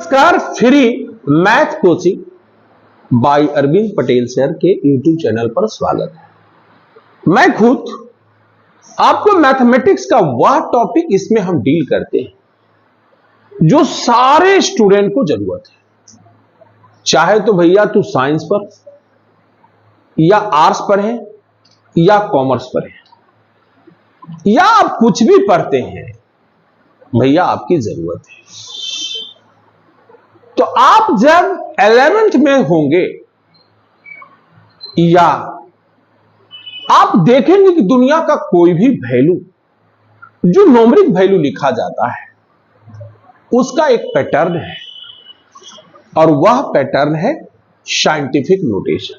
नमस्कार, free math coaching by Arvind Patel sir के YouTube channel पर स्वागत है। मैं खुद आपको मैथमेटिक्स का वह टॉपिक इसमें हम डील करते हैं जो सारे स्टूडेंट को जरूरत है, चाहे तो भैया तू साइंस पर या आर्ट्स पर है या कॉमर्स पर है या आप कुछ भी पढ़ते हैं, भैया आपकी जरूरत है। तो आप जब 11th में होंगे या आप देखेंगे कि दुनिया का कोई भी वैल्यू जो न्यूमेरिक वैल्यू लिखा जाता है उसका एक पैटर्न है और वह पैटर्न है साइंटिफिक नोटेशन।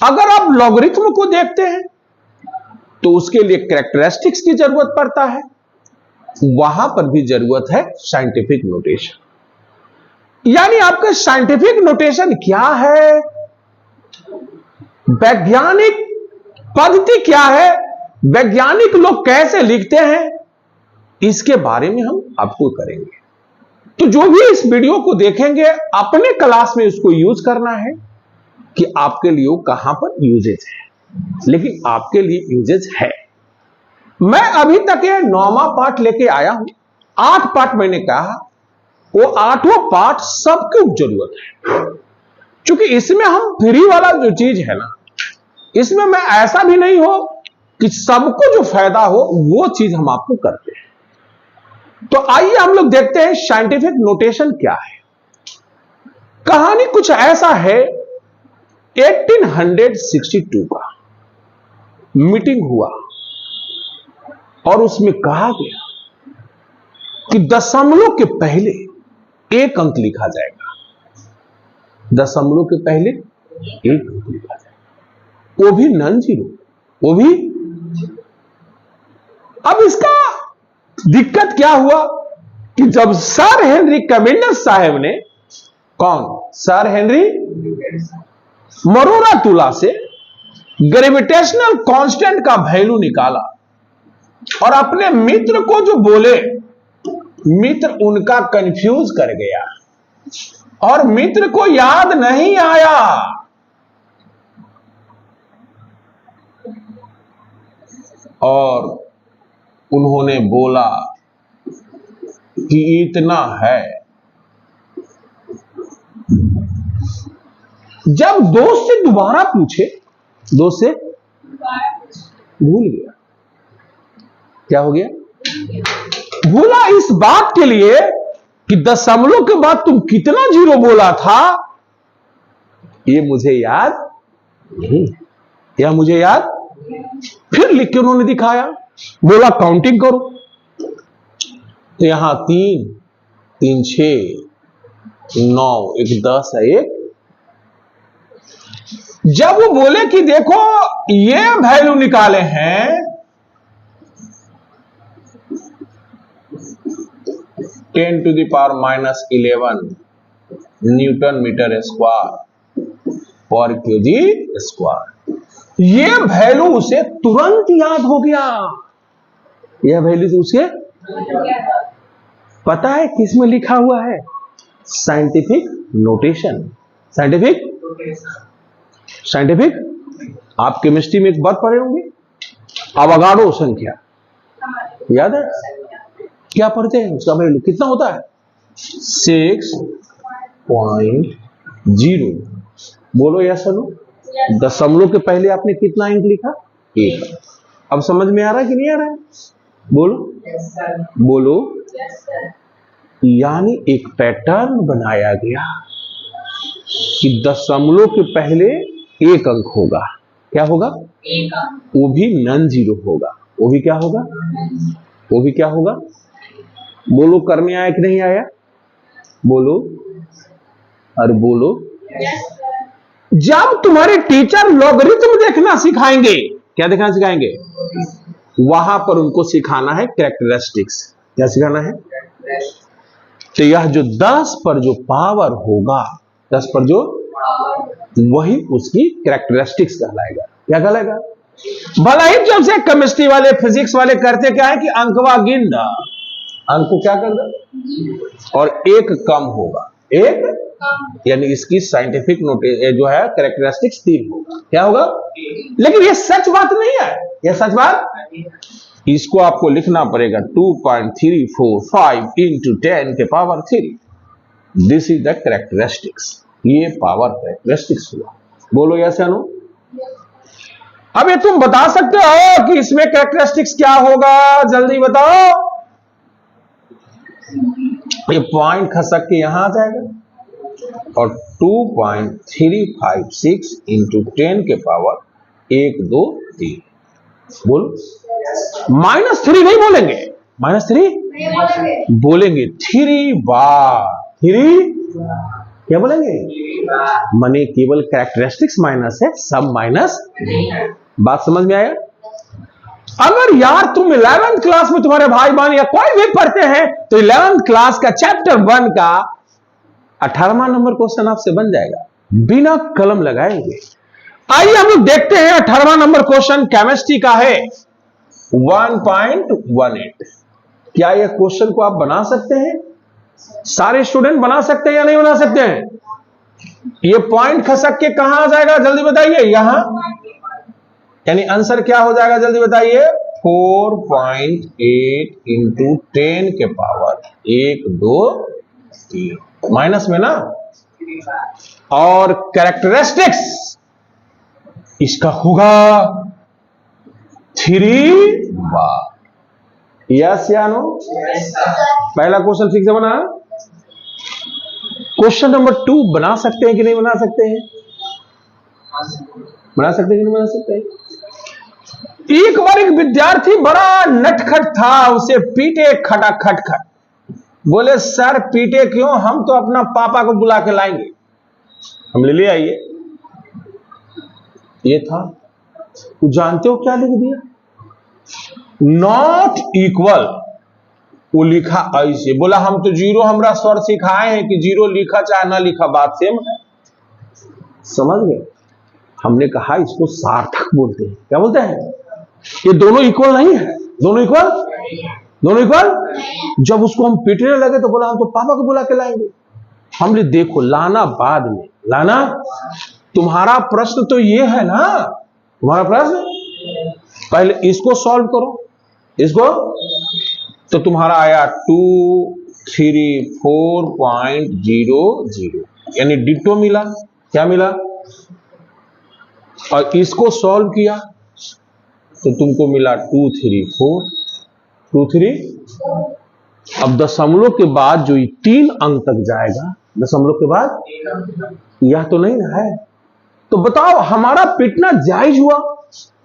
अगर आप लॉगरिथम को देखते हैं तो उसके लिए कैरेक्टरिस्टिक्स की जरूरत पड़ता है, वहां पर भी जरूरत है साइंटिफिक नोटेशन। यानी आपका साइंटिफिक नोटेशन क्या है, वैज्ञानिक पद्धति क्या है, वैज्ञानिक लोग कैसे लिखते हैं, इसके बारे में हम आपको करेंगे। तो जो भी इस वीडियो को देखेंगे अपने क्लास में उसको यूज करना है कि आपके लिए वो कहां पर यूजेज है, लेकिन आपके लिए यूजेज है। मैं अभी तक ये 9वां पार्ट लेके आया हूं, 8 पार्ट मैंने कहा, वो 8वां पार्ट सबको जरूरत है, क्योंकि इसमें हम फ्री वाला जो चीज है ना, इसमें मैं ऐसा भी नहीं हो कि सबको जो फायदा हो वो चीज हम आपको करते हैं। तो आइए हम लोग देखते हैं साइंटिफिक नोटेशन क्या है। कहानी कुछ ऐसा है, 1862 का मीटिंग हुआ और उसमें कहा गया कि दशमलव के पहले एक अंक लिखा जाएगा, दशमलव के पहले एक अंक लिखा जाएगा, वो भी नॉन जीरो, वो भी। अब इसका दिक्कत क्या हुआ कि जब सर हेनरी कैवेंडिश साहब ने, कौन, सर हेनरी मरोरातुला से ग्रेविटेशनल कांस्टेंट का वैल्यू निकाला और अपने मित्र को जो बोले, मित्र उनका कंफ्यूज कर गया और मित्र को याद नहीं आया। और उन्होंने बोला कि इतना है। जब दोस्त से दोबारा पूछे, दोस्त से भूल गया। क्या हो गया? भूला इस बात के लिए कि दशमलव के बाद तुम कितना जीरो बोला था, ये मुझे याद नहीं, या मुझे याद। फिर लिख के उन्होंने दिखाया, बोला काउंटिंग करो, तो यहां 3 3 6 9 1 10 है, एक। जब वो बोले कि देखो ये वैल्यू निकाले हैं 10⁻⁻11 न्यूटन मीटर स्क्वायर पर केजी स्क्वायर, ये वैल्यू उसे तुरंत याद हो गया। यह वैल्यू तो उसे पता है किसमें लिखा हुआ है, साइंटिफिक नोटेशन। साइंटिफिक आप केमिस्ट्री में एक बात पढ़े होंगे, अवगाड्रो संख्या, याद है? क्या पढ़ते हैं, उसका वैल्यू कितना होता है? 6.0। बोलो यस नो। दशमलव के पहले आपने कितना अंक लिखा? 1। अब समझ में आ रहा है कि नहीं आ रहा है? बोलो बोलो। यानी एक पैटर्न बनाया गया कि दशमलव के पहले एक अंक होगा। क्या होगा? एक अंक। वो भी नॉन जीरो होगा। वो भी क्या होगा? वो भी क्या होगा? बोलो, करने आया कि नहीं आया? बोलो, अरे बोलो। जब तुम्हारे टीचर लॉगरिथम देखना सिखाएंगे, क्या देखना सिखाएंगे? वहां पर उनको सिखाना है कैरेक्टरिस्टिक्स। क्या सिखाना है? तो यह जो 10 पर जो पावर होगा, 10 पर जो, वही उसकी कैरेक्टरिस्टिक्स कहलाएगा। क्या कहलाएगा? भला ही जब से केमिस्ट्री वाले, फिजिक्स वाले करते क्या है कि अंकवा गिन, अंक को क्या कर दो, और एक कम होगा, एक यानी इसकी साइंटिफिक नोटेशन जो है कैरेक्टरिस्टिक्स 3 होगा। क्या होगा? लेकिन ये सच बात नहीं है, ये सच बात, इसको आपको लिखना पड़ेगा 2.345 इंटू 10 के power 3। This is the characteristics, ये पावर कैरेक्टरिस्टिक्स हुआ। बोलो यस या नो? अब ये तुम बता सकते हो कि इसमें कैरेक्टरिस्टिक्स क्या होगा, जल्दी बताओ। ये पॉइंट खसक के यहां आ जाएगा और 2.356 इंटू 10 के पावर 1 2 3। बोलो -3 नहीं बोलेंगे, -3 बोलेंगे 3 बार। 3 क्या बोलेंगे? माने केवल कैरेक्टरिस्टिक्स माइनस है, सब माइनस। बात समझ में आया? अगर यार तुम 11th क्लास में तुम्हारे भाई बहन या कोई भी पढ़ते हैं तो 11th क्लास का चैप्टर 1 का 18वां नंबर क्वेश्चन आपसे बन जाएगा बिना कलम लगाएंगे। आइए हम लोग देखते हैं 18वां नंबर क्वेश्चन केमिस्ट्री का है 1.18। क्या यह क्वेश्चन को आप बना सकते हैं? सारे स्टूडेंट बना सकते हैं या नहीं बना सकते हैं? ये पॉइंट खसक के कहां आ जाएगा, जल्दी बताइए। यहां, यानी आंसर क्या हो जाएगा, जल्दी बताइए। 4.8 इंटू 10 के पावर 1 2 3 माइनस में ना। और कैरेक्टरिस्टिक्स इसका होगा 3 बार। यस या नो? पहला क्वेश्चन ठीक से बना। क्वेश्चन नंबर 2 बना सकते हैं कि नहीं बना सकते हैं? बना सकते हैं कि नहीं बना सकते हैं? एक बार एक विद्यार्थी बड़ा नटखट था, उसे पीटे खटाखट खट। बोले सर पीटे क्यों, हम तो अपना पापा को बुला के लाएंगे। हम ले आइए। ये था, वो जानते हो क्या लिख दिया? Not equal. वो लिखा ऐसे, बोला हम तो जीरो, हमरा सर सिखाए हैं कि जीरो लिखा चाहे ना लिखा बात सेम है। समझ गए? हमने कहा इसको सार्थक बोलते हैं। क्या बोलते हैं? ये दोनों इक्वल नहीं है। दोनों इक्वल, दोनों इक्वल। जब उसको हम पीटने लगे तो बोला हम तो पापा को बुला के लाएंगे। हमने देखो लाना बाद में, लाना। तुम्हारा प्रश्न तो ये है ना, तुम्हारा प्रश्न पहले इसको सॉल्व करो, इसको। तो तुम्हारा आया 234.00 यानी डिटो मिला। क्या मिला? और इसको सॉल्व किया तो तुमको मिला 234। अब दशमलव के बाद जो 3 अंक तक जाएगा, दशमलव के बाद, यह तो नहीं ना है। तो बताओ हमारा पिटना जायज हुआ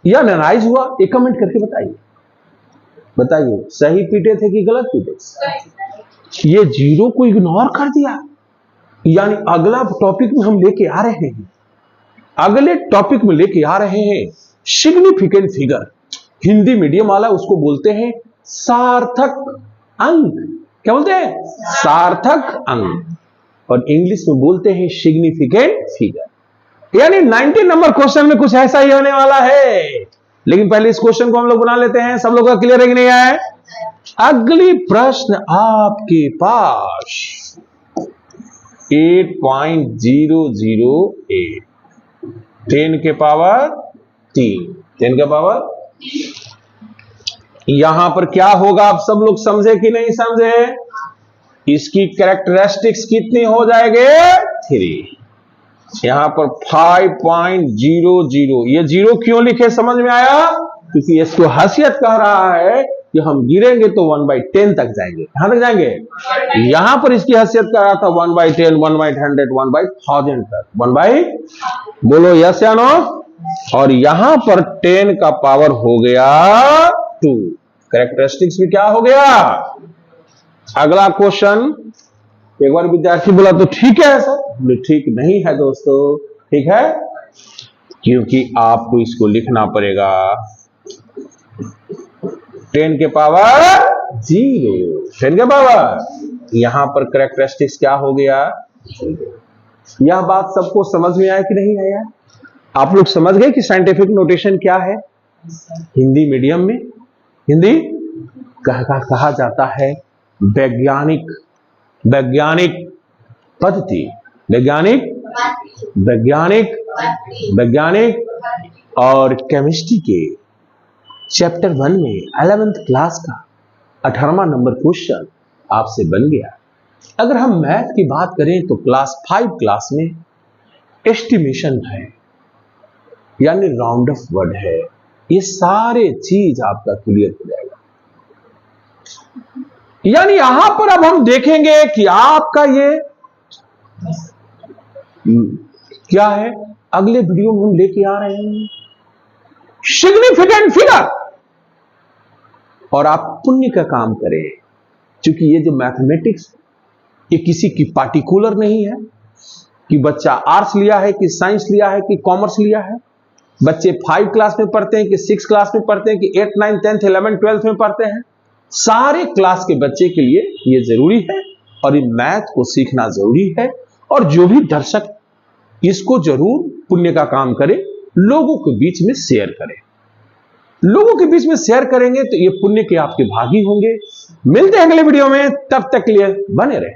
या नाजायज हुआ? एक कमेंट करके बताइए, बताइए सही पीटे थे कि गलत पीटे? ये जीरो को इग्नोर कर दिया। यानी अगला टॉपिक में हम लेके आ रहे हैं, अगले टॉपिक में लेके आ रहे हैं सिग्निफिकेंट फिगर। हिंदी मीडियम वाला उसको बोलते हैं सार्थक अंक। क्या बोलते हैं? सार्थक अंक। और इंग्लिश में बोलते हैं सिग्निफिकेंट फिगर। यानी 90 नंबर क्वेश्चन में कुछ ऐसा ही होने वाला है। लेकिन पहले इस क्वेश्चन को हम लोग बना लेते हैं। सब लोग का क्लियर है कि नहीं है? अगली प्रश्न आपके पास 8.008 10 के पावर 3, 10 के पावर। यहां पर क्या होगा आप सब लोग समझे कि नहीं समझे? इसकी कैरेक्टरिस्टिक्स कितनी हो जाएगी? 3। यहां पर 5.00। ये जीरो क्यों लिखे समझ में आया? क्योंकि इसको हैसियत कह रहा है कि हम गिरेंगे तो 1/10 तक जाएंगे। कहां तक जाएंगे? यहां पर इसकी हैसियत कह रहा था 1/10, 1/100, 1/1000 तक। 1/, बोलो यस या नो? और यहां पर 10 का पावर हो गया 2। कैरेक्टरिस्टिक्स में क्या हो गया? अगला क्वेश्चन। एक बार विद्यार्थी बोला तो ठीक है सर, बोले ठीक नहीं है दोस्तों। ठीक है, क्योंकि आपको इसको लिखना पड़ेगा 10 के पावर 0, 10 के पावर। यहां पर कैरेक्टरिस्टिक्स क्या हो गया? यह बात सबको समझ में आया कि नहीं आया? आप लोग समझ गए कि साइंटिफिक नोटेशन क्या है? हिंदी मीडियम में हिंदी कहा जाता है वैज्ञानिक वैज्ञानिक पद्धति, वैज्ञानिक वैज्ञानिक वैज्ञानिक और केमिस्ट्री के चैप्टर 1 में 11th क्लास का 18वां नंबर क्वेश्चन आपसे बन गया। अगर हम मैथ की बात करें तो क्लास 5 क्लास में एस्टिमेशन है, यानी राउंड ऑफ वर्ड है, ये सारे चीज आपका क्लियर हो जाएगा। यानी यहां पर अब हम देखेंगे कि आपका ये क्या है, अगले वीडियो में हम लेके आ रहे हैं सिग्निफिकेंट फिगर, और आप पुण्य का काम करें, क्योंकि ये जो मैथमेटिक्स ये किसी की पार्टिकुलर नहीं है कि बच्चा आर्ट्स लिया है कि साइंस लिया है कि कॉमर्स लिया है। बच्चे 5 क्लास में पढ़ते हैं कि 6 क्लास में पढ़ते हैं कि 8, 9, 10, 11, 12 में पढ़ते हैं, सारे क्लास के बच्चे के लिए ये जरूरी है और इन मैथ को सीखना जरूरी है। और जो भी दर्शक इसको जरूर पुण्य का काम करें, लोगों के बीच में शेयर करें। लोगों के बीच में शेयर करेंगे तो ये पुण्य के आपके भागी होंगे। मिलते हैं अगले वीडियो में, तब तक के लिए बने रहें।